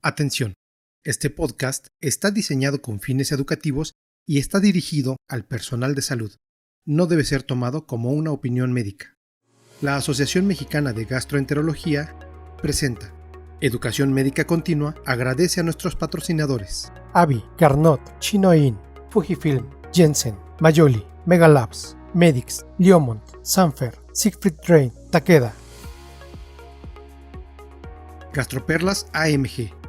Atención, este podcast está diseñado con fines educativos y está dirigido al personal de salud. No debe ser tomado como una opinión médica. La Asociación Mexicana de Gastroenterología presenta Educación Médica Continua. Agradece a nuestros patrocinadores: Avi, Carnot, Chinoin, Fujifilm, Jensen, Mayoli, Megalabs, Medix, Liomont, Sanfer, Siegfried Train, Takeda. Gastroperlas AMG.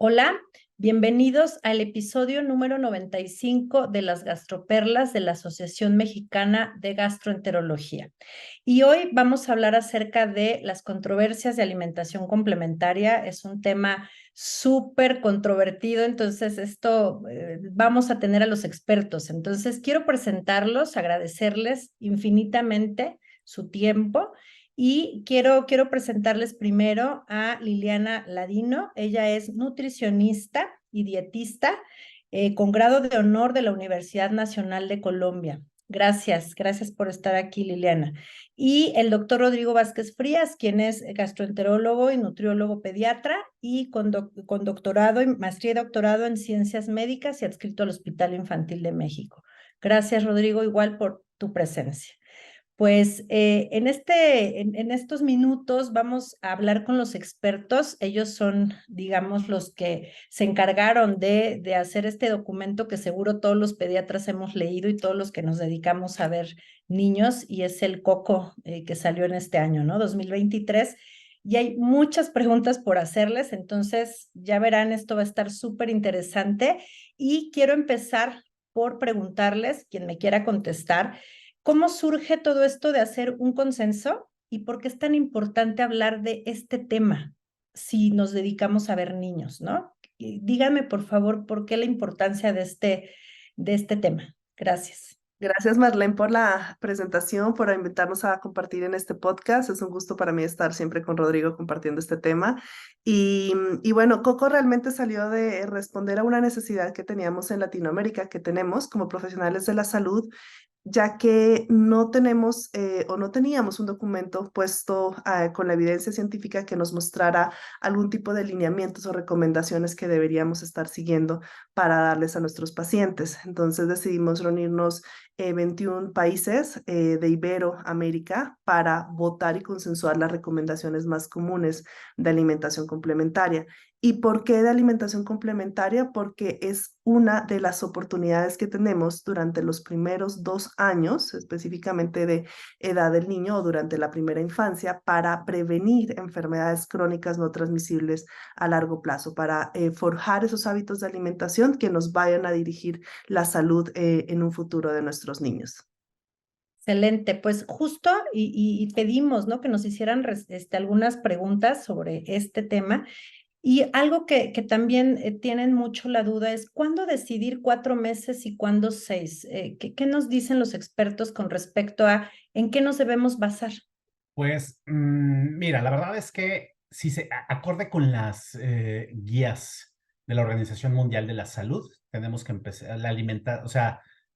Hola, bienvenidos al episodio número 95 de las Gastroperlas de la Asociación Mexicana de Gastroenterología. Y hoy vamos a hablar acerca de las controversias de alimentación complementaria. Es un tema súper controvertido, entonces vamos a tener a los expertos. Entonces quiero presentarlos, agradecerles infinitamente su tiempo. Y quiero presentarles primero a Liliana Ladino. Ella es nutricionista y dietista con grado de honor de la Universidad Nacional de Colombia. Gracias por estar aquí, Liliana. Y el doctor Rodrigo Vázquez Frías, quien es gastroenterólogo y nutriólogo pediatra y con doctorado, maestría y doctorado en ciencias médicas y adscrito al Hospital Infantil de México. Gracias, Rodrigo, igual por tu presencia. Pues en estos minutos vamos a hablar con los expertos. Ellos son, digamos, los que se encargaron de hacer este documento que seguro todos los pediatras hemos leído y todos los que nos dedicamos a ver niños, y es el COCO que salió en este año, ¿no? 2023. Y hay muchas preguntas por hacerles, entonces ya verán, esto va a estar súper interesante. Y quiero empezar por preguntarles, quien me quiera contestar, ¿cómo surge todo esto de hacer un consenso y por qué es tan importante hablar de este tema si nos dedicamos a ver niños, ¿no? Dígame, por favor, por qué la importancia de este tema. Gracias. Gracias, Marlene, por la presentación, por invitarnos a compartir en este podcast. Es un gusto para mí estar siempre con Rodrigo compartiendo este tema. Y bueno, Coco realmente salió de responder a una necesidad que teníamos en Latinoamérica, que tenemos como profesionales de la salud, ya que no tenemos o no teníamos un documento puesto con la evidencia científica que nos mostrara algún tipo de lineamientos o recomendaciones que deberíamos estar siguiendo para darles a nuestros pacientes. Entonces decidimos reunirnos 21 países de Iberoamérica para votar y consensuar las recomendaciones más comunes de alimentación complementaria. ¿Y por qué de alimentación complementaria? Porque es una de las oportunidades que tenemos durante los primeros 2 años, específicamente de edad del niño o durante la primera infancia, para prevenir enfermedades crónicas no transmisibles a largo plazo, para forjar esos hábitos de alimentación que nos vayan a dirigir la salud en un futuro de nuestros niños. Excelente, pues justo y pedimos, ¿no?, que nos hicieran algunas preguntas sobre este tema. Y algo que también tienen mucho la duda es ¿cuándo decidir 4 meses y cuándo 6? ¿Qué nos dicen los expertos con respecto a en qué nos debemos basar? Pues mira, la verdad es que si acorde con las guías de la Organización Mundial de la Salud, tenemos que empezar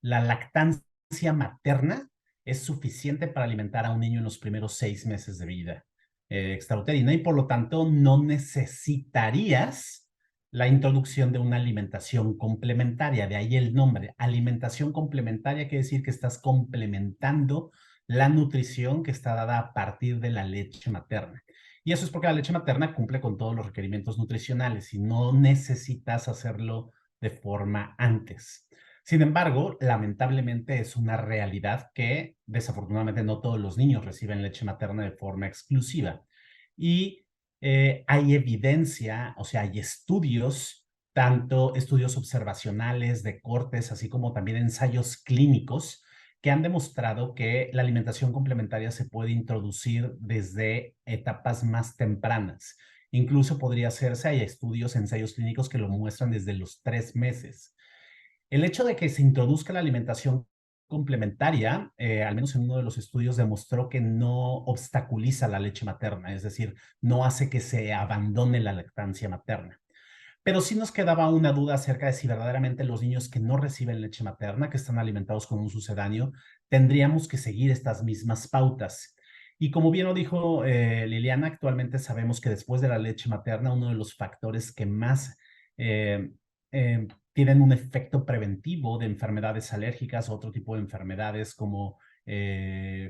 la lactancia materna es suficiente para alimentar a un niño en los primeros 6 meses de vida extrauterina, y por lo tanto no necesitarías la introducción de una alimentación complementaria. De ahí el nombre. Alimentación complementaria quiere decir que estás complementando la nutrición que está dada a partir de la leche materna. Y eso es porque la leche materna cumple con todos los requerimientos nutricionales y no necesitas hacerlo de forma antes. Sin embargo, lamentablemente es una realidad que desafortunadamente no todos los niños reciben leche materna de forma exclusiva. Y hay evidencia, o sea, hay estudios, tanto estudios observacionales de cortes, así como también ensayos clínicos, que han demostrado que la alimentación complementaria se puede introducir desde etapas más tempranas. Incluso podría hacerse, hay estudios, ensayos clínicos que lo muestran desde los 3 meses. El hecho de que se introduzca la alimentación complementaria, al menos en uno de los estudios, demostró que no obstaculiza la leche materna, es decir, no hace que se abandone la lactancia materna. pero sí nos quedaba una duda acerca de si verdaderamente los niños que no reciben leche materna, que están alimentados con un sucedáneo, tendríamos que seguir estas mismas pautas. Y como bien lo dijo Liliana, actualmente sabemos que después de la leche materna, uno de los factores que más eh, tienen un efecto preventivo de enfermedades alérgicas, otro tipo de enfermedades como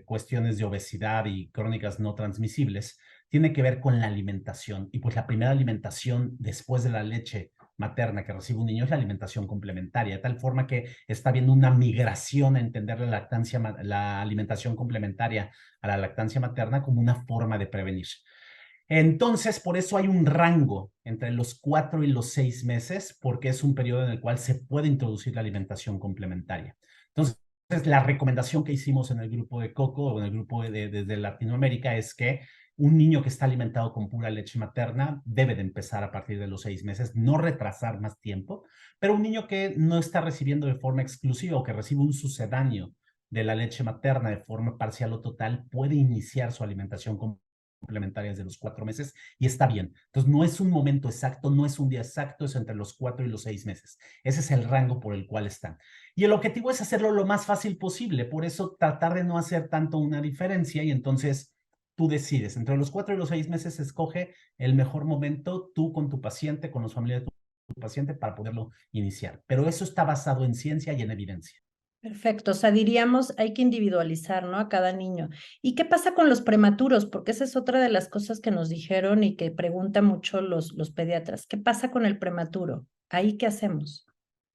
cuestiones de obesidad y crónicas no transmisibles, tiene que ver con la alimentación. Y pues la primera alimentación después de la leche materna que recibe un niño es la alimentación complementaria, de tal forma que está habiendo una migración a entender la alimentación complementaria a la lactancia materna como una forma de prevenir. Entonces, por eso hay un rango entre los 4 y los 6 meses, porque es un periodo en el cual se puede introducir la alimentación complementaria. Entonces, la recomendación que hicimos en el grupo de Coco o en el grupo desde Latinoamérica es que un niño que está alimentado con pura leche materna debe de empezar a partir de los 6 meses, no retrasar más tiempo, pero un niño que no está recibiendo de forma exclusiva o que recibe un sucedáneo de la leche materna de forma parcial o total puede iniciar su alimentación complementarias de los 4 meses y está bien. Entonces, no es un momento exacto, no es un día exacto, es entre los 4 y los 6 meses. Ese es el rango por el cual están. Y el objetivo es hacerlo lo más fácil posible, por eso tratar de no hacer tanto una diferencia y entonces tú decides. Entre los 4 y los 6 meses escoge el mejor momento tú con tu paciente, con los familiares de tu paciente para poderlo iniciar. Pero eso está basado en ciencia y en evidencia. Perfecto, o sea, diríamos, hay que individualizar, ¿no? A cada niño. ¿Y qué pasa con los prematuros? Porque esa es otra de las cosas que nos dijeron y que preguntan mucho los pediatras. ¿Qué pasa con el prematuro? ¿Ahí qué hacemos?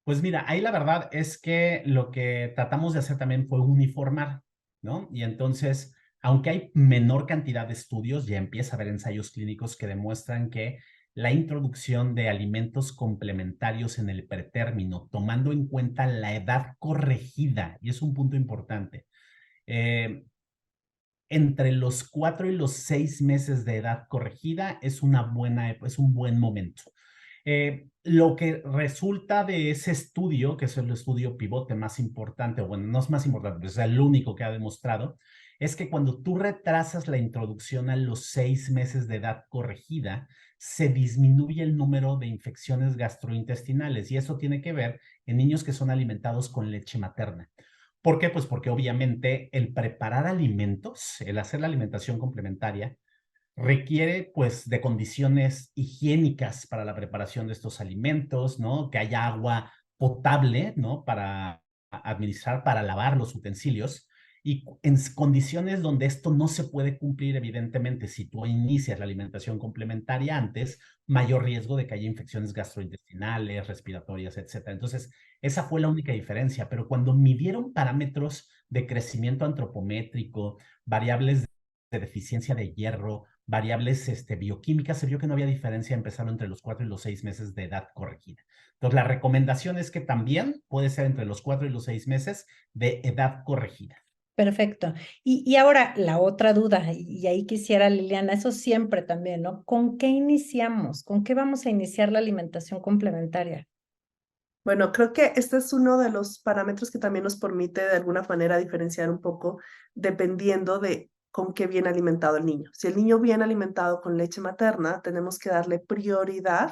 Pues mira, ahí la verdad es que lo que tratamos de hacer también fue uniformar, ¿no? Y entonces, aunque hay menor cantidad de estudios, ya empieza a haber ensayos clínicos que demuestran que la introducción de alimentos complementarios en el pretérmino, tomando en cuenta la edad corregida, y es un punto importante, eh, entre los 4 y los 6 meses de edad corregida es es un buen momento. Lo que resulta de ese estudio, que es el estudio pivote más importante, o bueno, no es más importante, pero es el único que ha demostrado, es que cuando tú retrasas la introducción a los 6 meses de edad corregida, se disminuye el número de infecciones gastrointestinales y eso tiene que ver en niños que son alimentados con leche materna. ¿Por qué? Pues porque obviamente el preparar alimentos, el hacer la alimentación complementaria, requiere pues de condiciones higiénicas para la preparación de estos alimentos, ¿no? Que haya agua potable, ¿no? Para administrar, para lavar los utensilios. Y en condiciones donde esto no se puede cumplir, evidentemente, si tú inicias la alimentación complementaria antes, mayor riesgo de que haya infecciones gastrointestinales, respiratorias, etcétera. Entonces, esa fue la única diferencia. Pero cuando midieron parámetros de crecimiento antropométrico, variables de deficiencia de hierro, variables bioquímicas, se vio que no había diferencia empezando entre los 4 y los 6 meses de edad corregida. Entonces, la recomendación es que también puede ser entre los 4 y los 6 meses de edad corregida. Perfecto. Y ahora la otra duda, y ahí quisiera, Liliana, eso siempre también, ¿no? ¿Con qué iniciamos? ¿Con qué vamos a iniciar la alimentación complementaria? Bueno, creo que este es uno de los parámetros que también nos permite de alguna manera diferenciar un poco dependiendo de con qué viene alimentado el niño. Si el niño viene alimentado con leche materna, tenemos que darle prioridad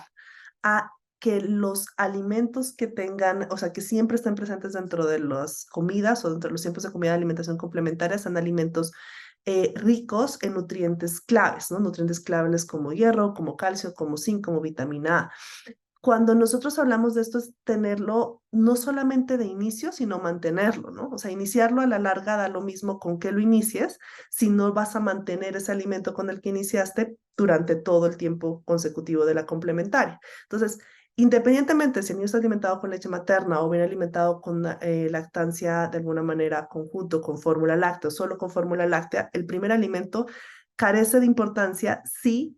a que los alimentos que tengan, o sea, que siempre estén presentes dentro de las comidas o dentro de los tiempos de comida de alimentación complementaria, sean alimentos ricos en nutrientes claves, ¿no? Nutrientes claves como hierro, como calcio, como zinc, como vitamina A. Cuando nosotros hablamos de esto es tenerlo no solamente de inicio, sino mantenerlo, ¿no? O sea, iniciarlo a la larga da lo mismo con que lo inicies, si no vas a mantener ese alimento con el que iniciaste durante todo el tiempo consecutivo de la complementaria. Entonces, independientemente si el niño está alimentado con leche materna o bien alimentado con lactancia de alguna manera conjunto con fórmula láctea o solo con fórmula láctea, el primer alimento carece de importancia si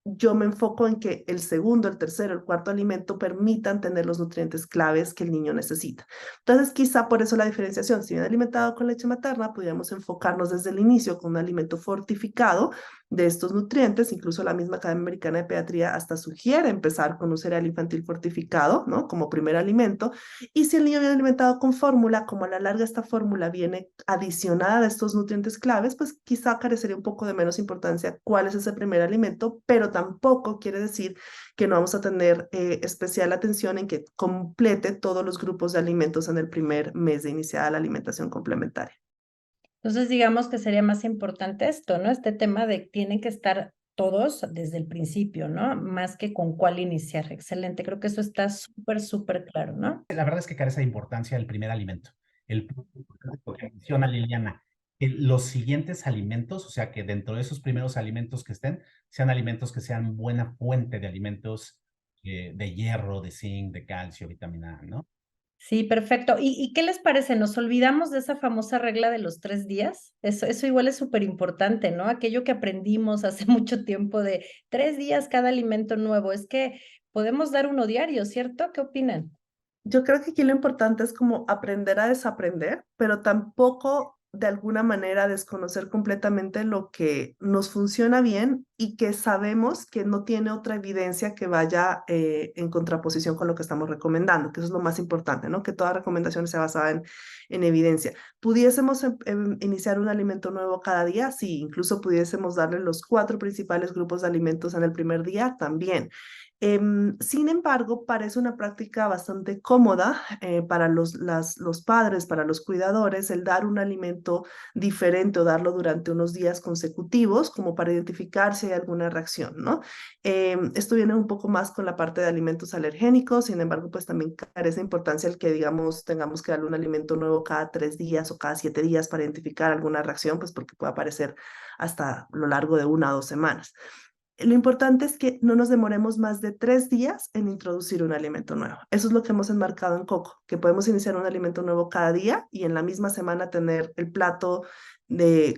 yo me enfoco en que el segundo, el tercero, el cuarto alimento permitan tener los nutrientes claves que el niño necesita. Entonces, quizá por eso la diferenciación, si bien alimentado con leche materna, podríamos enfocarnos desde el inicio con un alimento fortificado de estos nutrientes. Incluso la misma Academia Americana de Pediatría hasta sugiere empezar con un cereal infantil fortificado, ¿no? Como primer alimento. Y si el niño viene alimentado con fórmula, como a la larga esta fórmula viene adicionada de estos nutrientes claves, pues quizá carecería un poco de menos importancia cuál es ese primer alimento, pero tampoco quiere decir que no vamos a tener especial atención en que complete todos los grupos de alimentos en el primer mes de iniciada la alimentación complementaria. Entonces, digamos que sería más importante esto, ¿no? Este tema de que tienen que estar todos desde el principio, ¿no? Más que con cuál iniciar. Excelente, creo que eso está súper, súper claro, ¿no? La verdad es que carece de importancia el primer alimento. Lo que menciona Liliana, los siguientes alimentos, o sea, que dentro de esos primeros alimentos que estén, sean alimentos que sean buena fuente de alimentos de hierro, de zinc, de calcio, vitamina A, ¿no? Sí, perfecto. ¿Y qué les parece? ¿Nos olvidamos de esa famosa regla de los 3 días? Eso igual es súper importante, ¿no? Aquello que aprendimos hace mucho tiempo de 3 días cada alimento nuevo. Es que podemos dar uno diario, ¿cierto? ¿Qué opinan? Yo creo que aquí lo importante es como aprender a desaprender, pero tampoco de alguna manera desconocer completamente lo que nos funciona bien y que sabemos que no tiene otra evidencia que vaya en contraposición con lo que estamos recomendando, que eso es lo más importante, ¿no? Que toda recomendación sea basada en evidencia. ¿Pudiésemos iniciar un alimento nuevo cada día? Sí, incluso pudiésemos darle los 4 principales grupos de alimentos en el primer día también. Sin embargo, parece una práctica bastante cómoda para los padres, para los cuidadores, el dar un alimento diferente o darlo durante unos días consecutivos, como para identificar si hay alguna reacción, ¿no? Esto viene un poco más con la parte de alimentos alergénicos, sin embargo, pues también carece de importancia el que, digamos, tengamos que darle un alimento nuevo cada 3 días o cada 7 días para identificar alguna reacción, pues porque puede aparecer hasta lo largo de 1 o 2 semanas. Lo importante es que no nos demoremos más de 3 días en introducir un alimento nuevo. Eso es lo que hemos enmarcado en Coco, que podemos iniciar un alimento nuevo cada día y en la misma semana tener el plato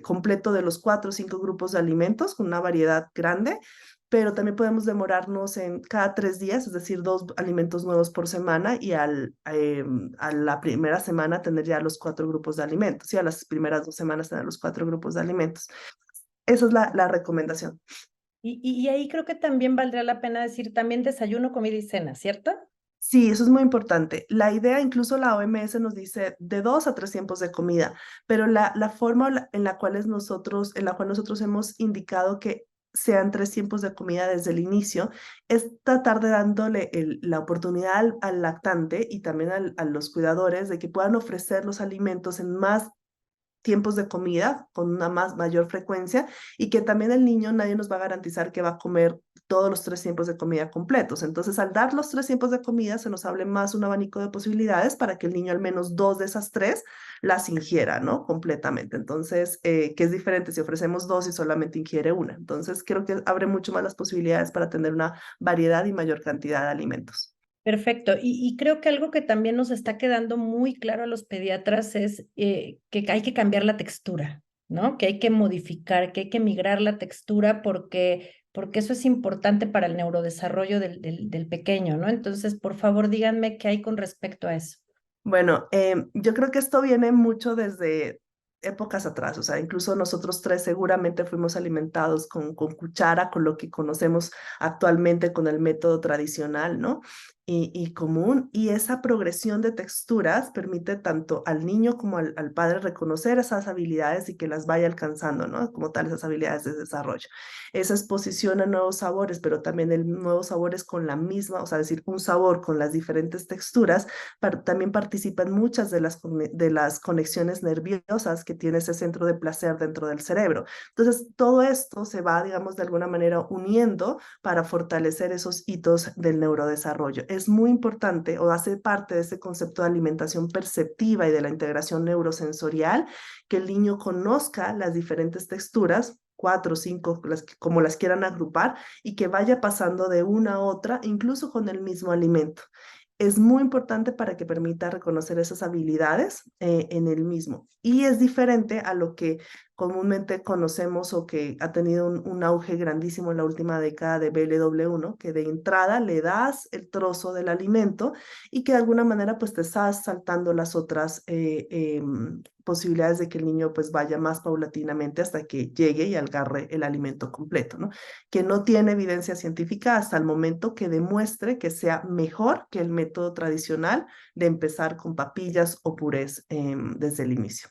completo de los 4 o 5 grupos de alimentos con una variedad grande, pero también podemos demorarnos en cada 3 días, es decir, 2 alimentos nuevos por semana y a la primera semana tener ya los 4 grupos de alimentos y a las primeras 2 semanas tener los 4 grupos de alimentos. Esa es la recomendación. Y ahí creo que también valdría la pena decir también desayuno, comida y cena, ¿cierto? Sí, eso es muy importante. La idea, incluso la OMS nos dice de 2 a 3 tiempos de comida, pero la forma en la cual nosotros hemos indicado que sean 3 tiempos de comida desde el inicio, es tratar de dándole la oportunidad al lactante y también a los cuidadores de que puedan ofrecer los alimentos en más tiempos de comida con una mayor frecuencia y que también el niño nadie nos va a garantizar que va a comer todos los 3 tiempos de comida completos. Entonces, al dar los 3 tiempos de comida, se nos abre más un abanico de posibilidades para que el niño al menos 2 de esas 3 las ingiera, ¿no? Completamente. Entonces, que es diferente si ofrecemos 2 y solamente ingiere una. Entonces, creo que abre mucho más las posibilidades para tener una variedad y mayor cantidad de alimentos. Perfecto. Y creo que algo que también nos está quedando muy claro a los pediatras es que hay que cambiar la textura, ¿no? Que hay que modificar, que hay que migrar la textura porque eso es importante para el neurodesarrollo del pequeño, ¿no? Entonces, por favor, díganme qué hay con respecto a eso. Bueno, yo creo que esto viene mucho desde épocas atrás, o sea, incluso nosotros 3 seguramente fuimos alimentados con cuchara, con lo que conocemos actualmente con el método tradicional, ¿no? Y común, y esa progresión de texturas permite tanto al niño como al padre reconocer esas habilidades y que las vaya alcanzando, ¿no? Como tal, esas habilidades de desarrollo. Esa exposición a nuevos sabores, pero también el nuevos sabores con la misma, o sea, decir, un sabor con las diferentes texturas también participan muchas de las conexiones nerviosas que tiene ese centro de placer dentro del cerebro. Entonces, todo esto se va, digamos, de alguna manera uniendo para fortalecer esos hitos del neurodesarrollo. Es muy importante o hace parte de ese concepto de alimentación perceptiva y de la integración neurosensorial que el niño conozca las diferentes texturas 4 o 5, como las quieran agrupar, y que vaya pasando de una a otra, incluso con el mismo alimento. Es muy importante para que permita reconocer esas habilidades en el mismo. Y es diferente a lo que comúnmente conocemos o que ha tenido un auge grandísimo en la última década de BLW, ¿no? Que de entrada le das el trozo del alimento y que de alguna manera pues te estás saltando las otras posibilidades de que el niño pues vaya más paulatinamente hasta que llegue y agarre el alimento completo, ¿no? Que no tiene evidencia científica hasta el momento que demuestre que sea mejor que el método tradicional de empezar con papillas o purés desde el inicio.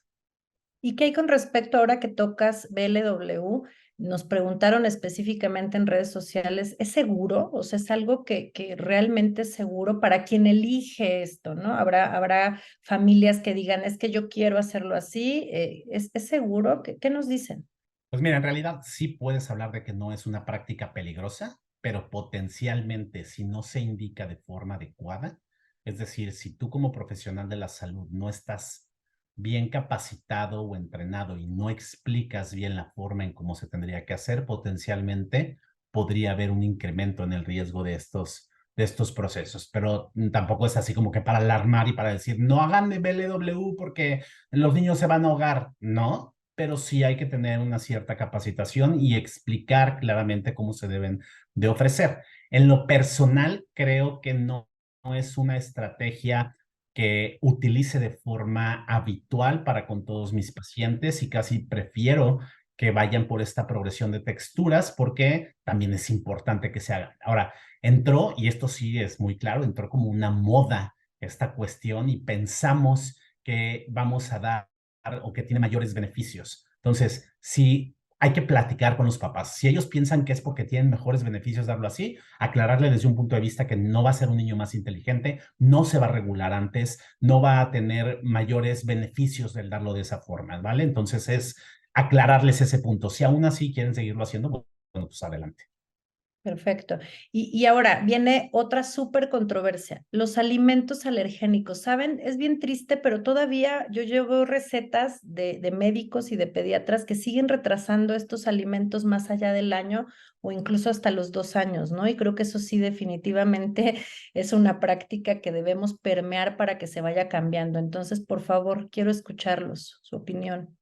¿Y qué hay con respecto ahora que tocas BLW? Nos preguntaron específicamente en redes sociales, ¿es seguro? O sea, ¿es algo que realmente es seguro para quien elige esto, ¿no? Habrá familias que digan, es que yo quiero hacerlo así, ¿es seguro? ¿Qué nos dicen? Pues mira, en realidad sí puedes hablar de que no es una práctica peligrosa, pero potencialmente si no se indica de forma adecuada, es decir, si tú como profesional de la salud no estás bien capacitado o entrenado y no explicas bien la forma en cómo se tendría que hacer, potencialmente podría haber un incremento en el riesgo de estos procesos, pero tampoco es así como que para alarmar y para decir, no hagan de BLW porque los niños se van a ahogar, ¿no? Pero sí hay que tener una cierta capacitación y explicar claramente cómo se deben de ofrecer. En lo personal, creo que no es una estrategia que utilice de forma habitual para con todos mis pacientes y casi prefiero que vayan por esta progresión de texturas porque también es importante que se hagan. Ahora, entró, y esto sí es muy claro, entró como una moda esta cuestión y pensamos que vamos a dar o que tiene mayores beneficios. Entonces, si hay que platicar con los papás. Si ellos piensan que es porque tienen mejores beneficios darlo así, aclararle desde un punto de vista que no va a ser un niño más inteligente, no se va a regular antes, no va a tener mayores beneficios del darlo de esa forma, ¿vale? Entonces es aclararles ese punto. Si aún así quieren seguirlo haciendo, bueno, pues adelante. Perfecto. Y ahora viene otra súper controversia, los alimentos alergénicos. ¿Saben? Es bien triste, pero todavía yo llevo recetas de médicos y de pediatras que siguen retrasando estos alimentos más allá del año o incluso hasta los 2 años, ¿no? Y creo que eso sí definitivamente es una práctica que debemos permear para que se vaya cambiando. Entonces, por favor, quiero escucharlos, su opinión.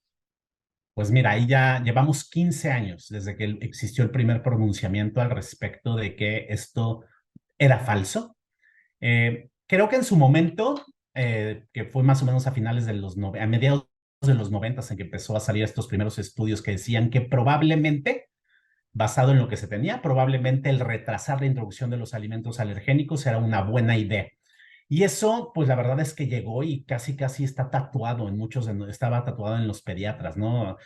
Pues mira, ahí ya llevamos 15 años desde que existió el primer pronunciamiento al respecto de que esto era falso. Creo que en su momento, que fue más o menos a finales de a mediados de los 90 en que empezó a salir estos primeros estudios que decían que probablemente, basado en lo que se tenía, probablemente el retrasar la introducción de los alimentos alergénicos era una buena idea. Y eso, pues la verdad es que llegó y casi está tatuado en estaba tatuado en los pediatras, ¿no?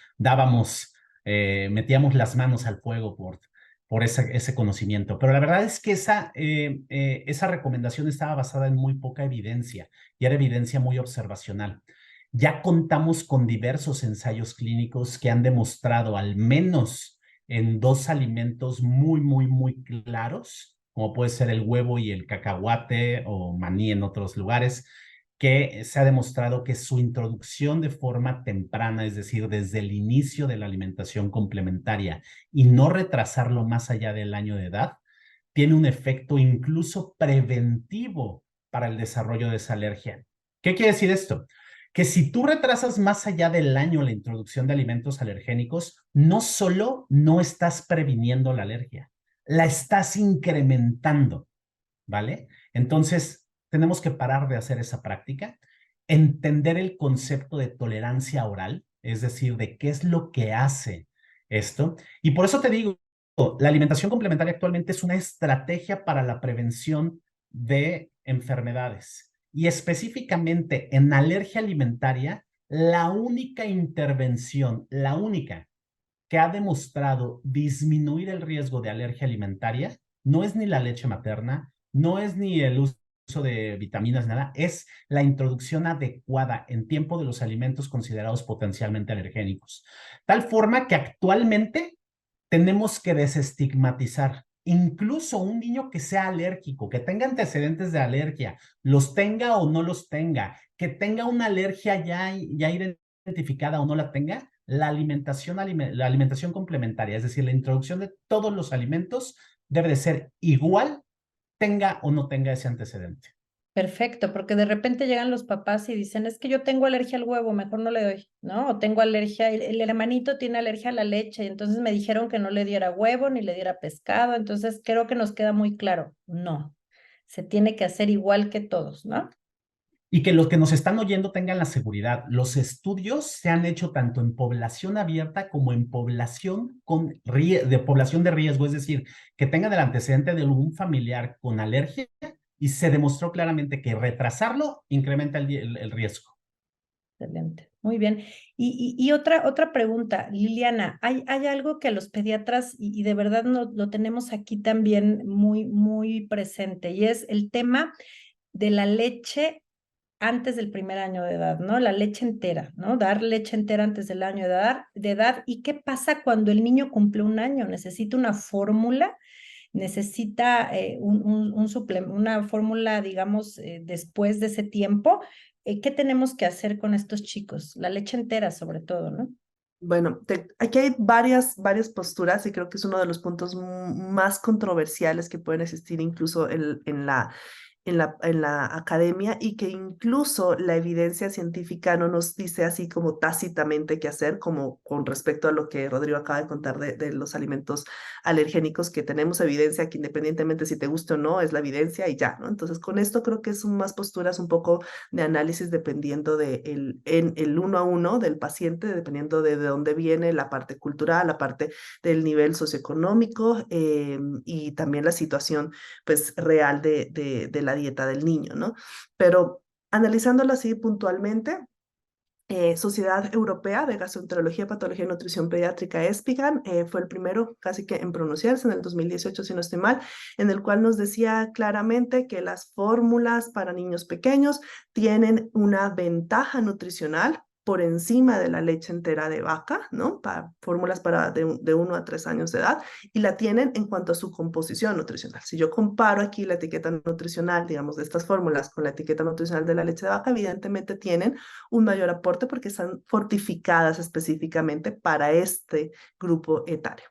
Metíamos las manos al fuego por ese conocimiento. Pero la verdad es que esa recomendación estaba basada en muy poca evidencia y era evidencia muy observacional. Ya contamos con diversos ensayos clínicos que han demostrado al menos en dos alimentos muy claros, como puede ser el huevo y el cacahuate o maní en otros lugares, que se ha demostrado que su introducción de forma temprana, es decir, desde el inicio de la alimentación complementaria y no retrasarlo más allá del año de edad, tiene un efecto incluso preventivo para el desarrollo de esa alergia. ¿Qué quiere decir esto? Que si tú retrasas más allá del año la introducción de alimentos alergénicos, no solo no estás previniendo la alergia, la estás incrementando, ¿vale? Entonces, tenemos que parar de hacer esa práctica, entender el concepto de tolerancia oral, es decir, de qué es lo que hace esto. Y por eso te digo, la alimentación complementaria actualmente es una estrategia para la prevención de enfermedades. Y específicamente en alergia alimentaria, la única intervención, la única que ha demostrado disminuir el riesgo de alergia alimentaria no es ni la leche materna, no es ni el uso de vitaminas, nada, es la introducción adecuada en tiempo de los alimentos considerados potencialmente alergénicos. Tal forma que actualmente tenemos que desestigmatizar. Incluso un niño que sea alérgico, que tenga antecedentes de alergia, los tenga o no los tenga, que tenga una alergia ya identificada o no la tenga, la alimentación complementaria, es decir, la introducción de todos los alimentos debe de ser igual, tenga o no tenga ese antecedente. Perfecto, porque de repente llegan los papás y dicen, es que yo tengo alergia al huevo, mejor no le doy, ¿no? O tengo alergia, el hermanito tiene alergia a la leche, y entonces me dijeron que no le diera huevo ni le diera pescado, entonces creo que nos queda muy claro, no, se tiene que hacer igual que todos, ¿no? Y que los que nos están oyendo tengan la seguridad. Los estudios se han hecho tanto en población abierta como en población de población de riesgo, es decir, que tengan el antecedente de algún familiar con alergia y se demostró claramente que retrasarlo incrementa el riesgo. Excelente, muy bien. Y otra pregunta, Liliana, ¿hay algo que a los pediatras, y de verdad no, lo tenemos aquí también muy presente, y es el tema de la leche antes del primer año de edad, ¿no? La leche entera, ¿no? Dar leche entera antes del año de edad. ¿Y qué pasa cuando el niño cumple un año? ¿Necesita una fórmula? ¿Necesita una fórmula, digamos, después de ese tiempo? ¿Qué tenemos que hacer con estos chicos? La leche entera, sobre todo, ¿no? Bueno, aquí hay varias posturas y creo que es uno de los puntos más controversiales que pueden existir incluso en la academia, y que incluso la evidencia científica no nos dice así como tácitamente qué hacer, como con respecto a lo que Rodrigo acaba de contar de los alimentos alergénicos, que tenemos evidencia que independientemente si te guste o no, es la evidencia y ya, ¿no? Entonces, con esto creo que son más posturas un poco de análisis dependiendo en el uno a uno del paciente, dependiendo de dónde viene la parte cultural, la parte del nivel socioeconómico, y también la situación pues real de la dieta del niño, ¿no? Pero analizándolo así puntualmente, Sociedad Europea de Gastroenterología, Patología y Nutrición Pediátrica, ESPIGAN, fue el primero casi que en pronunciarse en el 2018, si no estoy mal, en el cual nos decía claramente que las fórmulas para niños pequeños tienen una ventaja nutricional por encima de la leche entera de vaca, ¿no? Para fórmulas de 1 a 3 años de edad, y la tienen en cuanto a su composición nutricional. Si yo comparo aquí la etiqueta nutricional, digamos, de estas fórmulas con la etiqueta nutricional de la leche de vaca, evidentemente tienen un mayor aporte porque están fortificadas específicamente para este grupo etario.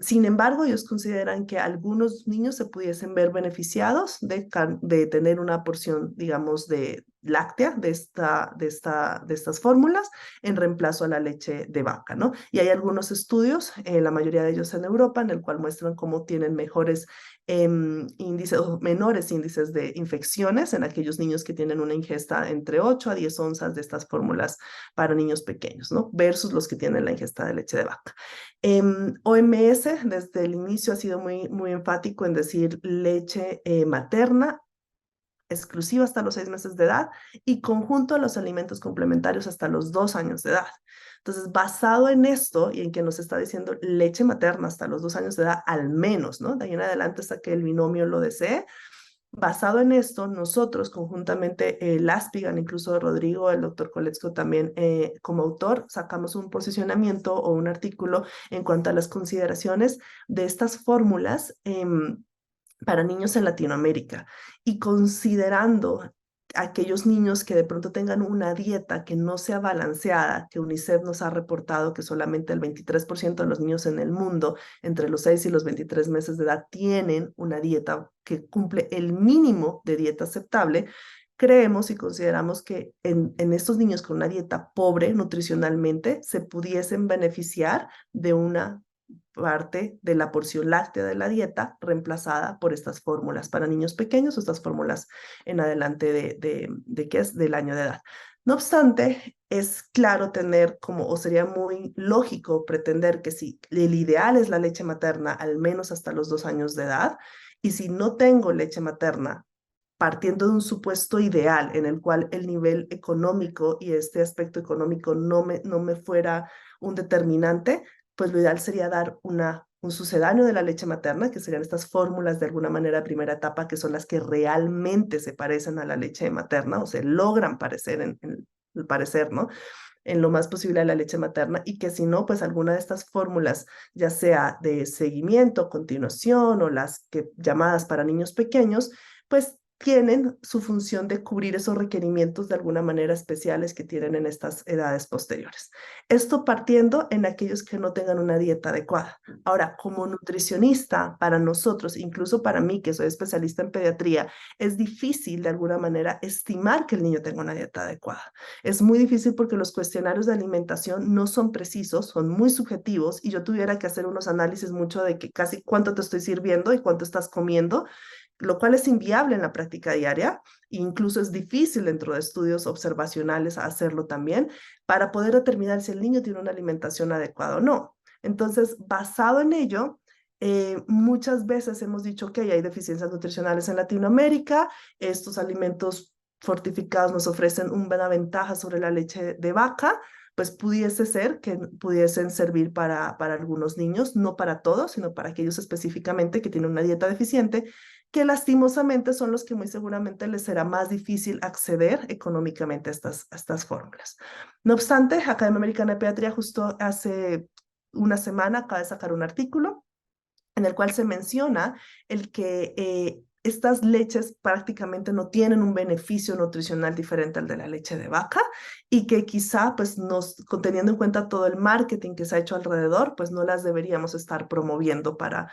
Sin embargo, ellos consideran que algunos niños se pudiesen ver beneficiados de tener una porción, digamos, de láctea de estas fórmulas en reemplazo a la leche de vaca, ¿no? Y hay algunos estudios, la mayoría de ellos en Europa, en el cual muestran cómo tienen mejores índices o menores índices de infecciones en aquellos niños que tienen una ingesta entre 8 a 10 onzas de estas fórmulas para niños pequeños, ¿no? Versus los que tienen la ingesta de leche de vaca. OMS desde el inicio ha sido muy enfático en decir leche materna exclusiva hasta los 6 meses de edad y conjunto a los alimentos complementarios hasta los 2 años de edad. Entonces, basado en esto y en que nos está diciendo leche materna hasta los 2 años de edad al menos, ¿no? De ahí en adelante hasta que el binomio lo desee. Basado en esto, nosotros conjuntamente, el Aspigan, incluso Rodrigo, el doctor Koletzko también como autor, sacamos un posicionamiento o un artículo en cuanto a las consideraciones de estas fórmulas para niños en Latinoamérica, y considerando aquellos niños que de pronto tengan una dieta que no sea balanceada, que UNICEF nos ha reportado que solamente el 23% de los niños en el mundo entre los 6 y los 23 meses de edad tienen una dieta que cumple el mínimo de dieta aceptable. Creemos y consideramos que en estos niños con una dieta pobre nutricionalmente se pudiesen beneficiar de una parte de la porción láctea de la dieta reemplazada por estas fórmulas para niños pequeños o estas fórmulas en adelante de ¿qué es? Del año de edad. No obstante, es claro tener como, o sería muy lógico pretender que si el ideal es la leche materna al menos hasta los 2 años de edad, y si no tengo leche materna, partiendo de un supuesto ideal en el cual el nivel económico y este aspecto económico no me fuera un determinante, pues lo ideal sería dar un sucedáneo de la leche materna, que serían estas fórmulas de alguna manera de primera etapa, que son las que realmente se parecen a la leche materna o se logran parecer en el parecer, ¿no? En lo más posible a la leche materna, y que si no, pues alguna de estas fórmulas, ya sea de seguimiento, continuación o las que llamadas para niños pequeños, pues tienen su función de cubrir esos requerimientos de alguna manera especiales que tienen en estas edades posteriores. Esto partiendo en aquellos que no tengan una dieta adecuada. Ahora, como nutricionista, para nosotros, incluso para mí, que soy especialista en pediatría, es difícil de alguna manera estimar que el niño tenga una dieta adecuada. Es muy difícil porque los cuestionarios de alimentación no son precisos, son muy subjetivos y yo tuviera que hacer unos análisis mucho de que casi cuánto te estoy sirviendo y cuánto estás comiendo, lo cual es inviable en la práctica diaria, incluso es difícil dentro de estudios observacionales hacerlo también, para poder determinar si el niño tiene una alimentación adecuada o no. Entonces, basado en ello, muchas veces hemos dicho que hay deficiencias nutricionales en Latinoamérica, estos alimentos fortificados nos ofrecen una ventaja sobre la leche de vaca, pues pudiese ser que pudiesen servir para algunos niños, no para todos, sino para aquellos específicamente que tienen una dieta deficiente, que lastimosamente son los que muy seguramente les será más difícil acceder económicamente a estas fórmulas. No obstante, Academia Americana de Pediatría justo hace una semana acaba de sacar un artículo en el cual se menciona el que estas leches prácticamente no tienen un beneficio nutricional diferente al de la leche de vaca y que quizá, pues, teniendo en cuenta todo el marketing que se ha hecho alrededor, pues no las deberíamos estar promoviendo para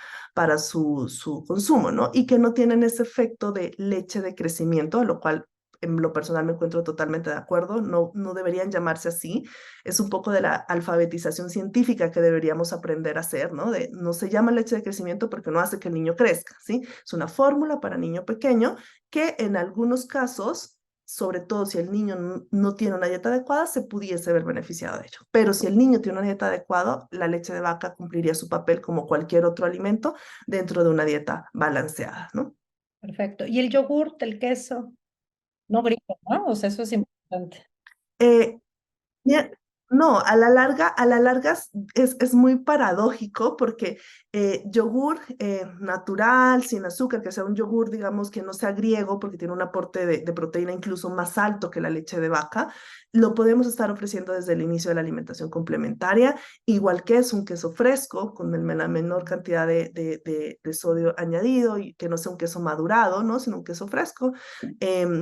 su consumo, ¿no? Y que no tienen ese efecto de leche de crecimiento, lo cual en lo personal me encuentro totalmente de acuerdo, no deberían llamarse así, es un poco de la alfabetización científica que deberíamos aprender a hacer, ¿no? No se llama leche de crecimiento porque no hace que el niño crezca, ¿sí? Es una fórmula para niño pequeño que en algunos casos, sobre todo si el niño no tiene una dieta adecuada, se pudiese ver beneficiado de ello. Pero si el niño tiene una dieta adecuada, la leche de vaca cumpliría su papel como cualquier otro alimento dentro de una dieta balanceada, ¿no? Perfecto. ¿Y el yogurt, el queso? No gripo, ¿no? O sea, eso es importante. Eh, Mira, no, a la larga es muy paradójico porque yogur natural, sin azúcar, que sea un yogur, digamos, que no sea griego, porque tiene un aporte de proteína incluso más alto que la leche de vaca, lo podemos estar ofreciendo desde el inicio de la alimentación complementaria, igual que es un queso fresco, con la menor cantidad de sodio añadido, y que no sea un queso madurado, ¿no? Sino un queso fresco,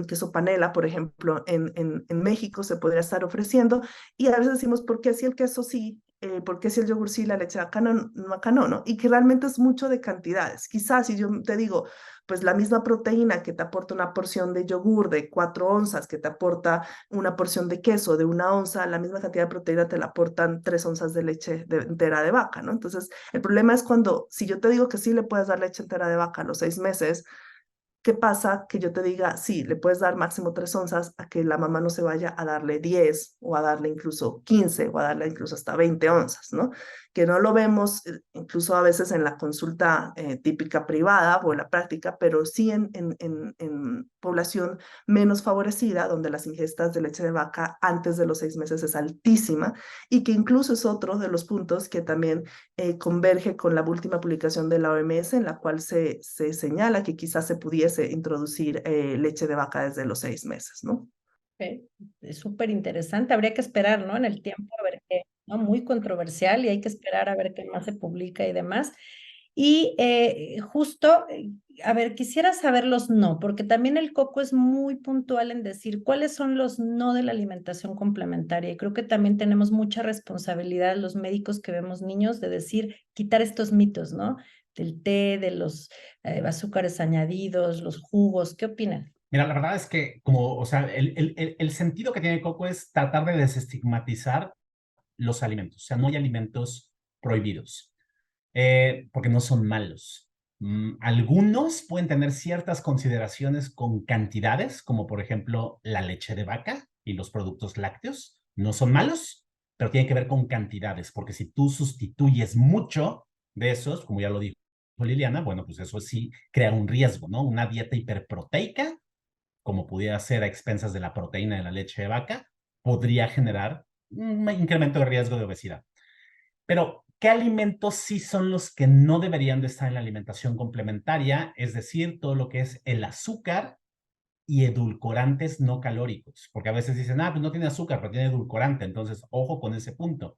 queso panela, por ejemplo, en México se podría estar ofreciendo. Y a veces decimos, ¿por qué si el queso sí? ¿Por qué si el yogur sí, la leche acá no, ¿no? Y que realmente es mucho de cantidades. Quizás si yo te digo, pues la misma proteína que te aporta una porción de yogur de 4 onzas, que te aporta una porción de queso de 1 onza, la misma cantidad de proteína te la aportan 3 onzas de leche entera de vaca, ¿no? Entonces, el problema es cuando, si yo te digo que sí le puedes dar leche entera de vaca a los 6 meses, ¿qué pasa que yo te diga, sí, le puedes dar máximo 3 onzas a que la mamá no se vaya a darle 10 o a darle incluso 15 o a darle incluso hasta 20 onzas, ¿no? Que no lo vemos incluso a veces en la consulta típica privada o en la práctica, pero sí en población menos favorecida, donde las ingestas de leche de vaca antes de los 6 meses es altísima y que incluso es otro de los puntos que también converge con la última publicación de la OMS, en la cual se señala que quizás se pudiese introducir leche de vaca desde los 6 meses, ¿no? Es súper interesante. Habría que esperar, ¿no? En el tiempo a ver qué, ¿no? Muy controversial y hay que esperar a ver qué más se publica y demás. Y justo, a ver, quisiera saber los no, porque también el Coco es muy puntual en decir cuáles son los no de la alimentación complementaria. Y creo que también tenemos mucha responsabilidad los médicos que vemos niños de decir, quitar estos mitos, ¿no? Del té, de los azúcares añadidos, los jugos. ¿Qué opinan? Mira, la verdad es que, como, o sea, el sentido que tiene Coco es tratar de desestigmatizar los alimentos. O sea, no hay alimentos prohibidos, porque no son malos. Algunos pueden tener ciertas consideraciones con cantidades, como por ejemplo la leche de vaca y los productos lácteos. No son malos, pero tienen que ver con cantidades, porque si tú sustituyes mucho de esos, como ya lo dijo Liliana, bueno, pues eso sí crea un riesgo, ¿no? Una dieta hiperproteica, como pudiera ser a expensas de la proteína de la leche de vaca, podría generar un incremento de riesgo de obesidad. Pero, ¿qué alimentos sí son los que no deberían de estar en la alimentación complementaria? Es decir, todo lo que es el azúcar y edulcorantes no calóricos. Porque a veces dicen, pues no tiene azúcar, pero tiene edulcorante. Entonces, ojo con ese punto.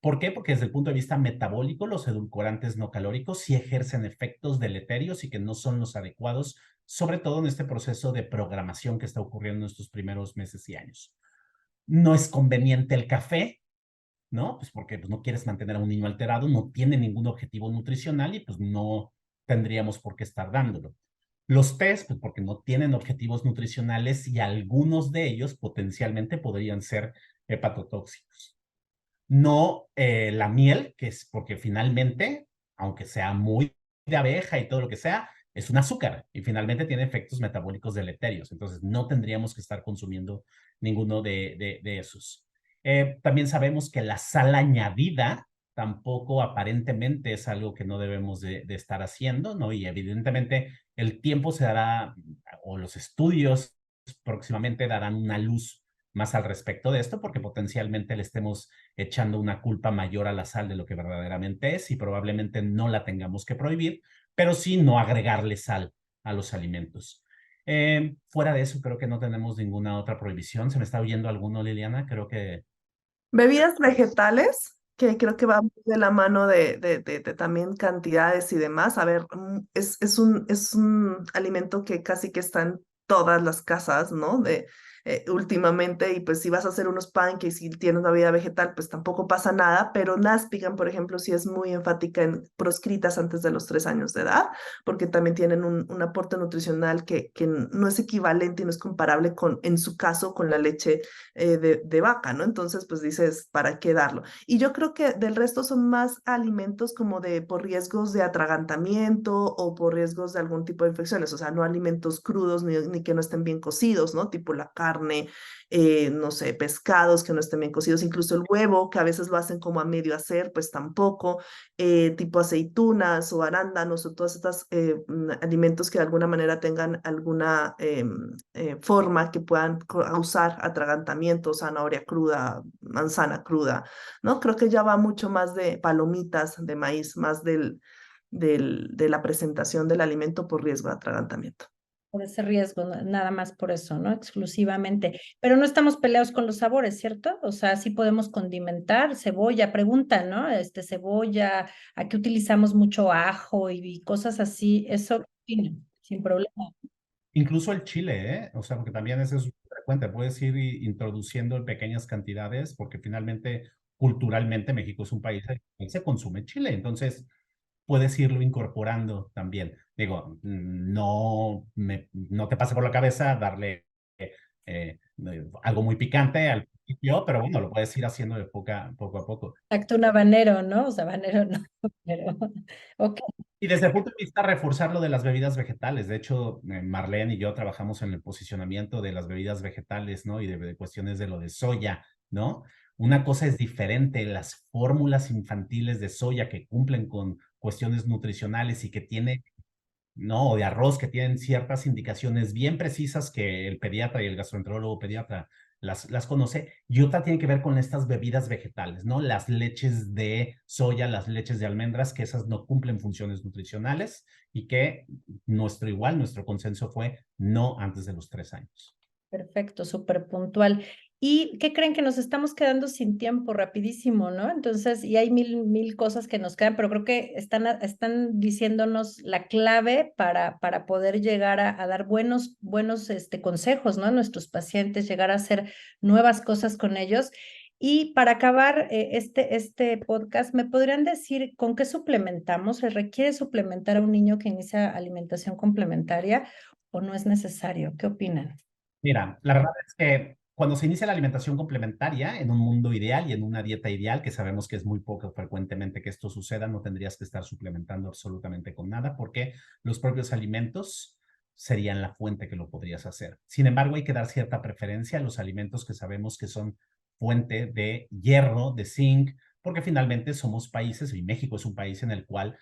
¿Por qué? Porque desde el punto de vista metabólico, los edulcorantes no calóricos sí ejercen efectos deleterios y que no son los adecuados, sobre todo en este proceso de programación que está ocurriendo en estos primeros meses y años. No es conveniente el café, ¿no? Pues porque pues, no quieres mantener a un niño alterado, no tiene ningún objetivo nutricional y pues no tendríamos por qué estar dándolo. Los tés, pues porque no tienen objetivos nutricionales y algunos de ellos potencialmente podrían ser hepatotóxicos. No la miel, que es porque finalmente, aunque sea muy de abeja y todo lo que sea, es un azúcar y finalmente tiene efectos metabólicos deleterios. Entonces, no tendríamos que estar consumiendo ninguno de esos. También sabemos que la sal añadida tampoco aparentemente es algo que no debemos de estar haciendo, ¿no? Y evidentemente el tiempo se dará, o los estudios próximamente darán una luz más al respecto de esto, porque potencialmente le estemos echando una culpa mayor a la sal de lo que verdaderamente es y probablemente no la tengamos que prohibir, pero sí no agregarle sal a los alimentos. Fuera de eso, creo que no tenemos ninguna otra prohibición. ¿Se me está oyendo alguno, Liliana? Creo que... Bebidas vegetales, que creo que va muy de la mano de también cantidades y demás. A ver, es un alimento que casi que está en todas las casas, ¿no? Últimamente, y pues si vas a hacer unos pancakes y tienes una bebida vegetal, pues tampoco pasa nada, pero Naspigan, por ejemplo, sí es muy enfática en proscritas antes de los 3 años de edad, porque también tienen un aporte nutricional que no es equivalente y no es comparable con, en su caso, con la leche de vaca, ¿no? Entonces, pues dices, ¿para qué darlo? Y yo creo que del resto son más alimentos como de por riesgos de atragantamiento o por riesgos de algún tipo de infecciones, o sea, no alimentos crudos ni que no estén bien cocidos, ¿no? Tipo la carne, no sé, pescados que no estén bien cocidos, incluso el huevo, que a veces lo hacen como a medio hacer, pues tampoco, tipo aceitunas o arándanos o todos estos alimentos que de alguna manera tengan alguna forma que puedan causar atragantamiento, zanahoria cruda, manzana cruda, ¿no? Creo que ya va mucho más de palomitas de maíz, más de la presentación del alimento por riesgo de atragantamiento. Por ese riesgo, nada más por eso, ¿no? Exclusivamente. Pero no estamos peleados con los sabores, ¿cierto? O sea, sí podemos condimentar, cebolla, pregunta, ¿no? Cebolla, aquí utilizamos mucho ajo y cosas así, eso sí, sin problema. Incluso el chile, ¿eh? O sea, porque también eso es frecuente. Puedes ir introduciendo en pequeñas cantidades, porque finalmente, culturalmente, México es un país en el que se consume chile. Entonces, puedes irlo incorporando también. Digo, no te pase por la cabeza darle algo muy picante al principio, pero bueno, lo puedes ir haciendo de poco a poco. Exacto, un habanero, ¿no? O sea, habanero no, pero, ok. Y desde el punto de vista reforzar lo de las bebidas vegetales. De hecho, Marlene y yo trabajamos en el posicionamiento de las bebidas vegetales, ¿no? Y de cuestiones de lo de soya, ¿no? Una cosa es diferente, las fórmulas infantiles de soya que cumplen con cuestiones nutricionales y que tiene, ¿no? O de arroz que tienen ciertas indicaciones bien precisas que el pediatra y el gastroenterólogo pediatra las conoce, y otra tiene que ver con estas bebidas vegetales, ¿no? Las leches de soya, las leches de almendras, que esas no cumplen funciones nutricionales y que nuestro consenso fue no antes de los 3 años. Perfecto, súper puntual. ¿Y qué creen? Que nos estamos quedando sin tiempo rapidísimo, ¿no? Entonces, y hay mil cosas que nos quedan, pero creo que están diciéndonos la clave para poder llegar a dar buenos consejos, ¿no? A nuestros pacientes, llegar a hacer nuevas cosas con ellos. Y para acabar este podcast, ¿me podrían decir con qué suplementamos? ¿Se requiere suplementar a un niño que inicia alimentación complementaria o no es necesario? ¿Qué opinan? Mira, la verdad es que cuando se inicia la alimentación complementaria en un mundo ideal y en una dieta ideal, que sabemos que es muy poco frecuentemente que esto suceda, no tendrías que estar suplementando absolutamente con nada porque los propios alimentos serían la fuente que lo podrías hacer. Sin embargo, hay que dar cierta preferencia a los alimentos que sabemos que son fuente de hierro, de zinc, porque finalmente somos países, y México es un país en el cual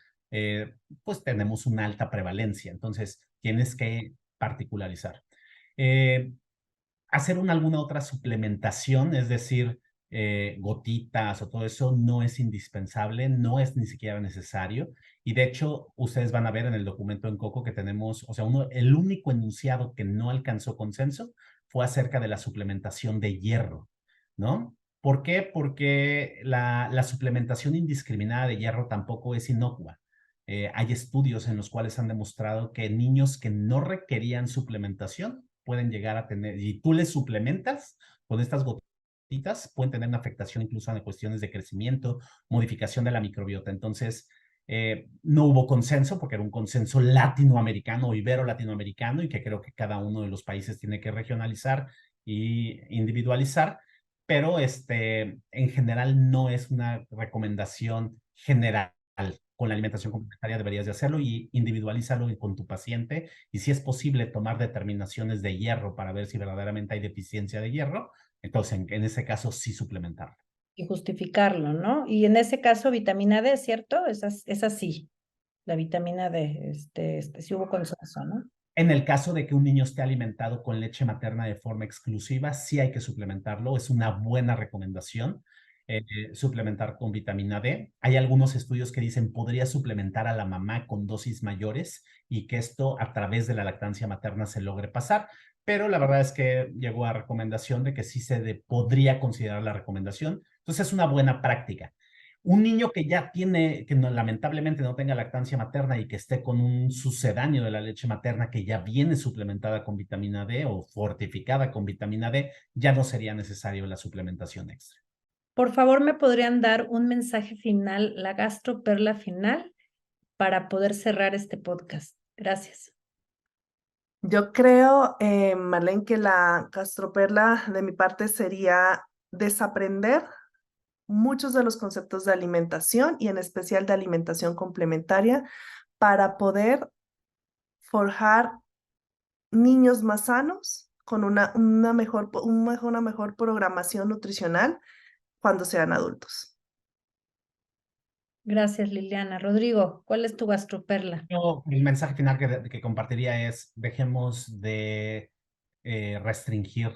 pues tenemos una alta prevalencia. Entonces, tienes que particularizar. Eh, hacer alguna otra suplementación, es decir, gotitas o todo eso, no es indispensable, no es ni siquiera necesario. Y de hecho, ustedes van a ver en el documento en Coco que tenemos, o sea, el único enunciado que no alcanzó consenso fue acerca de la suplementación de hierro, ¿no? ¿Por qué? Porque la suplementación indiscriminada de hierro tampoco es inocua. Hay estudios en los cuales han demostrado que niños que no requerían suplementación pueden llegar a tener, y tú les suplementas con estas gotitas, pueden tener una afectación incluso en cuestiones de crecimiento, modificación de la microbiota. Entonces, no hubo consenso, porque era un consenso latinoamericano o ibero-latinoamericano, y que creo que cada uno de los países tiene que regionalizar y individualizar, pero en general no es una recomendación general. Con la alimentación complementaria deberías de hacerlo y individualízalo con tu paciente, y si es posible tomar determinaciones de hierro para ver si verdaderamente hay deficiencia de hierro, entonces en ese caso sí suplementarlo. Y justificarlo, ¿no? Y en ese caso, vitamina D, ¿cierto? Es así, la vitamina D, sí hubo consenso, ¿no? En el caso de que un niño esté alimentado con leche materna de forma exclusiva, sí hay que suplementarlo. Es una buena recomendación suplementar con vitamina D. Hay algunos estudios que dicen podría suplementar a la mamá con dosis mayores y que esto a través de la lactancia materna se logre pasar. Pero la verdad es que llegó a recomendación de que sí podría considerar la recomendación. Entonces es una buena práctica. Un niño que ya tiene, que lamentablemente no tenga lactancia materna y que esté con un sucedáneo de la leche materna que ya viene suplementada con vitamina D o fortificada con vitamina D, ya no sería necesario la suplementación extra. Por favor, ¿me podrían dar un mensaje final, la gastroperla final, para poder cerrar este podcast? Gracias. Yo creo, Marlene, que la gastroperla de mi parte sería desaprender muchos de los conceptos de alimentación y en especial de alimentación complementaria para poder forjar niños más sanos con una mejor programación nutricional cuando sean adultos. Gracias, Liliana. Rodrigo, ¿cuál es tu gastroperla? El mensaje final que compartiría es: dejemos de restringir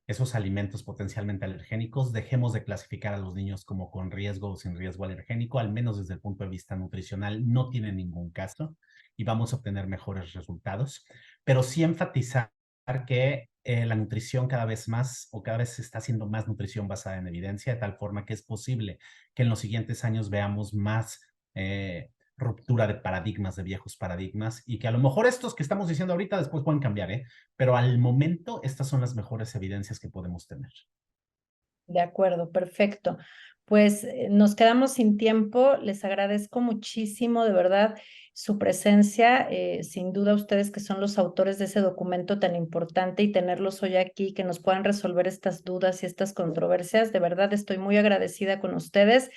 esos alimentos potencialmente alergénicos, dejemos de clasificar a los niños como con riesgo o sin riesgo alergénico, al menos desde el punto de vista nutricional no tiene ningún caso y vamos a obtener mejores resultados, pero sí enfatizar que la nutrición cada vez más o cada vez se está haciendo más nutrición basada en evidencia, de tal forma que es posible que en los siguientes años veamos más ruptura de paradigmas, de viejos paradigmas, y que a lo mejor estos que estamos diciendo ahorita después pueden cambiar, pero al momento estas son las mejores evidencias que podemos tener. De acuerdo, perfecto. Pues nos quedamos sin tiempo. Les agradezco muchísimo, de verdad, su presencia. Sin duda, ustedes que son los autores de ese documento tan importante y tenerlos hoy aquí, que nos puedan resolver estas dudas y estas controversias. De verdad, estoy muy agradecida con ustedes.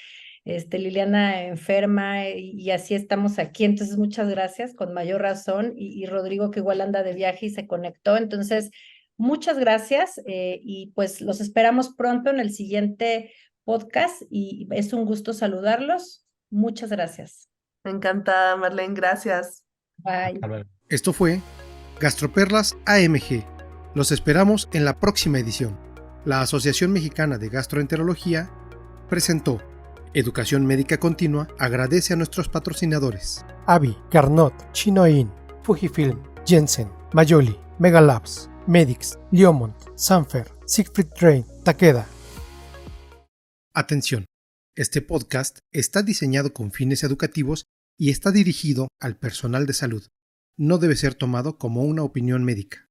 Liliana enferma y así estamos aquí. Entonces, muchas gracias, con mayor razón. Y Rodrigo, que igual anda de viaje y se conectó. Entonces, muchas gracias y pues los esperamos pronto en el siguiente podcast y es un gusto saludarlos. Muchas gracias. Encantada, Marlene, gracias. Bye. Hasta luego. Esto fue Gastroperlas AMG. Los esperamos en la próxima edición. La Asociación Mexicana de Gastroenterología presentó Educación Médica Continua. Agradece a nuestros patrocinadores: Avi, Carnot, Chinoin, Fujifilm, Jensen, Mayoli, Megalabs, Medix, Liomont, Sanfer, Siegfried Train, Takeda. Atención, este podcast está diseñado con fines educativos y está dirigido al personal de salud. No debe ser tomado como una opinión médica.